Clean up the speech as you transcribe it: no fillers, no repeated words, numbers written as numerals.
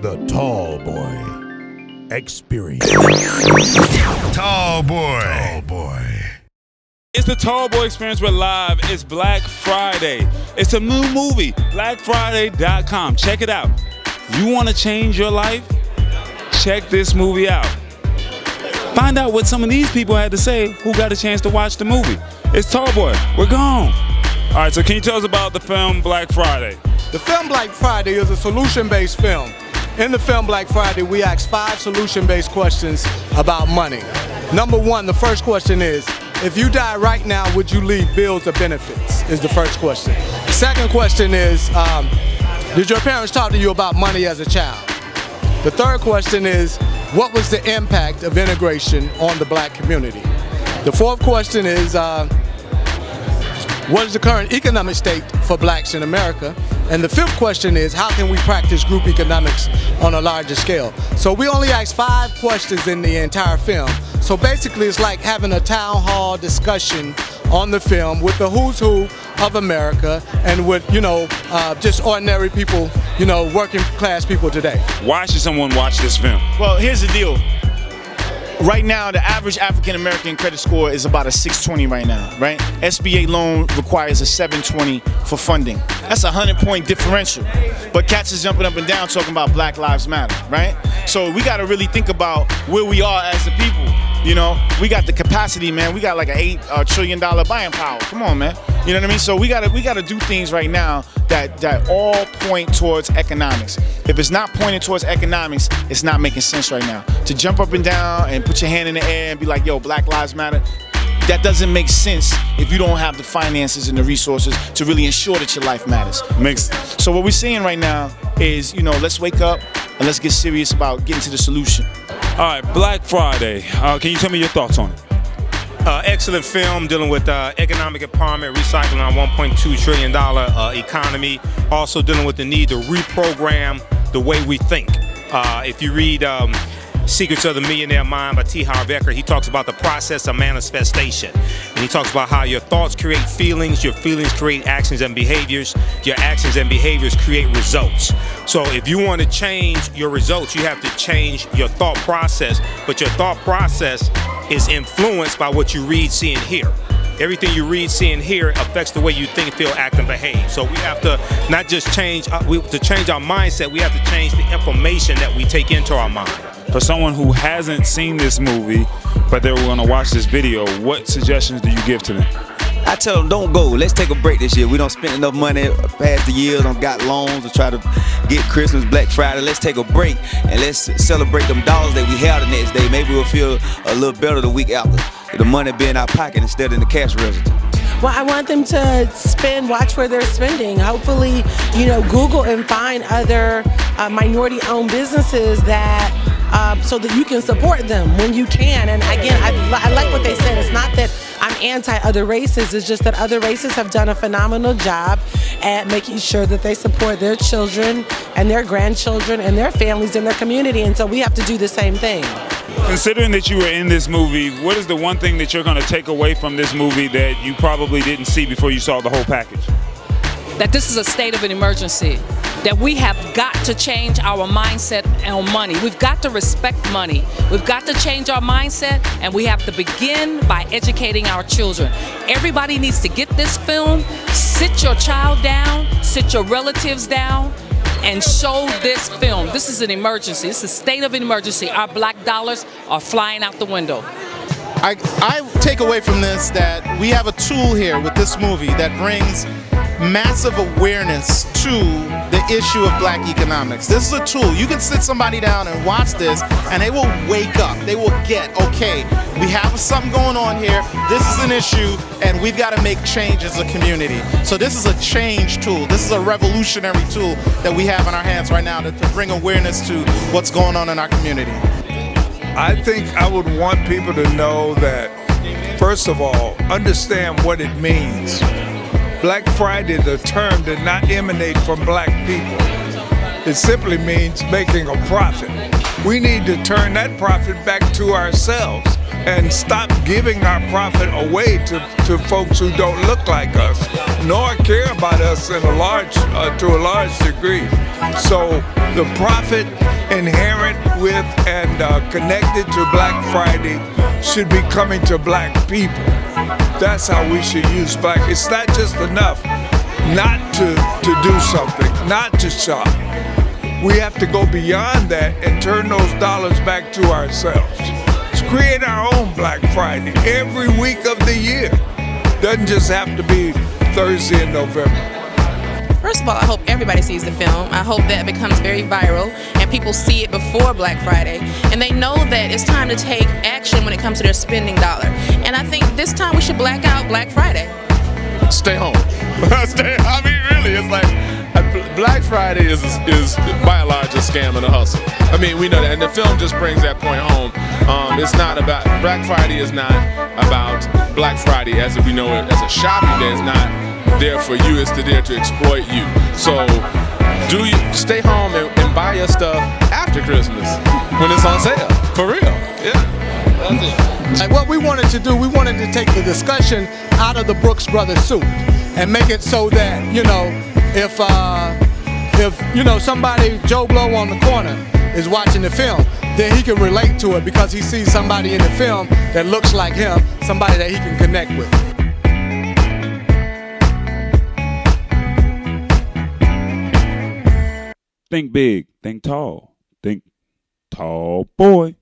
The Tallboy Experience. Tallboy. It's the Tallboy Experience. We're live. It's Black Friday. It's a new movie, blackfriday.com. Check it out. You want to change your life? Check this movie out. Find out what some of these people had to say who got a chance to watch the movie. It's Tallboy. We're gone. All right, so can you tell us about the film Black Friday? The film Black Friday is a solution-based film. In the film Black Friday, we ask 5 solution-based questions about money. Number 1, the first question is, if you die right now, would you leave bills or benefits? Is the first question. Second question is, did your parents talk to you about money as a child? The third question is, what was the impact of integration on the black community? The fourth question is, what is the current economic state for blacks in America? And the fifth question is, how can we practice group economics on a larger scale? So we only ask 5 questions in the entire film. So basically it's like having a town hall discussion on the film with the who's who of America and with, just ordinary people, working class people today. Why should someone watch this film? Well, here's the deal. Right now, the average African-American credit score is about a 620 right now, right? SBA loan requires a 720 for funding. That's a 100-point differential. But cats is jumping up and down talking about Black Lives Matter, right? So we got to really think about where we are as a people. We got the capacity, man. We got like an $8 trillion buying power. Come on, man. You know what I mean? So we gotta do things right now that all point towards economics. If it's not pointing towards economics, it's not making sense right now. To jump up and down and put your hand in the air and be like, yo, Black Lives Matter, that doesn't make sense if you don't have the finances and the resources to really ensure that your life matters. So what we're seeing right now is, let's wake up and let's get serious about getting to the solution. All right, Black Friday. Can you tell me your thoughts on it? Excellent film dealing with economic empowerment, recycling our $1.2 trillion economy. Also dealing with the need to reprogram the way we think. If you read Secrets of the Millionaire Mind by T. Harv Eker, he talks about the process of manifestation. And he talks about how your thoughts create feelings, your feelings create actions and behaviors, your actions and behaviors create results. So if you want to change your results, you have to change your thought process, but your thought process is influenced by what you read, see, and hear. Everything you read, see, and hear affects the way you think, feel, act, and behave. So we have to not just change, to change our mindset, we have to change the information that we take into our mind. For someone who hasn't seen this movie, but they were going to watch this video, what suggestions do you give to them? I tell them, don't go. Let's take a break this year. We don't spend enough money past the years. Don't got loans to try to get Christmas, Black Friday. Let's take a break and let's celebrate them dollars that we have the next day. Maybe we'll feel a little better the week after. The money be in our pocket instead of in the cash register. Well, I want them to watch where they're spending. Hopefully, Google and find other minority-owned businesses that so that you can support them when you can. And again, I like what they said. It's not that I'm anti other races. It's just that other races have done a phenomenal job at making sure that they support their children and their grandchildren and their families and their community. And so we have to do the same thing. Considering that you were in this movie, what is the one thing that you're going to take away from this movie that you probably didn't see before you saw the whole package? That this is a state of an emergency, that we have got to change our mindset on money. We've got to respect money. We've got to change our mindset, and we have to begin by educating our children. Everybody needs to get this film, sit your child down, sit your relatives down, and show this film. This is an emergency. This is a state of an emergency. Our black dollars are flying out the window. I take away from this that we have a tool here with this movie that brings massive awareness to the issue of black economics. This is a tool. You can sit somebody down and watch this and they will wake up. They will get, okay, we have something going on here. This is an issue and we've got to make change as a community. So this is a change tool. This is a revolutionary tool that we have in our hands right now to bring awareness to what's going on in our community. I think I would want people to know that, first of all, understand what it means. Black Friday, the term, did not emanate from black people. It simply means making a profit. We need to turn that profit back to ourselves and stop giving our profit away to folks who don't look like us, nor care about us to a large degree. So the profit inherent with and connected to Black Friday should be coming to black people. That's how we should use black. It's not just enough not to do something, not to shop. We have to go beyond that and turn those dollars back to ourselves. Let's create our own Black Friday every week of the year. Doesn't just have to be Thursday in November. First of all, I hope everybody sees the film. I hope that it becomes very viral and people see it before Black Friday. And they know that it's time to take action when it comes to their spending dollar. And I think this time we should black out Black Friday. Stay home. I mean, really, it's like Black Friday is by and large a scam and a hustle. I mean, we know that, and the film just brings that point home. It's not about Black Friday is not about Black Friday as we know it as a shopping day. It's not there for you. It's there to exploit you. So, stay home and buy your stuff after Christmas when it's on sale. For real. Yeah. That's it. Like what we wanted to do, we wanted to take the discussion out of the Brooks Brothers suit and make it so that, if somebody, Joe Blow on the corner, is watching the film, then he can relate to it because he sees somebody in the film that looks like him, somebody that he can connect with. Think big, think tall, think tall boy.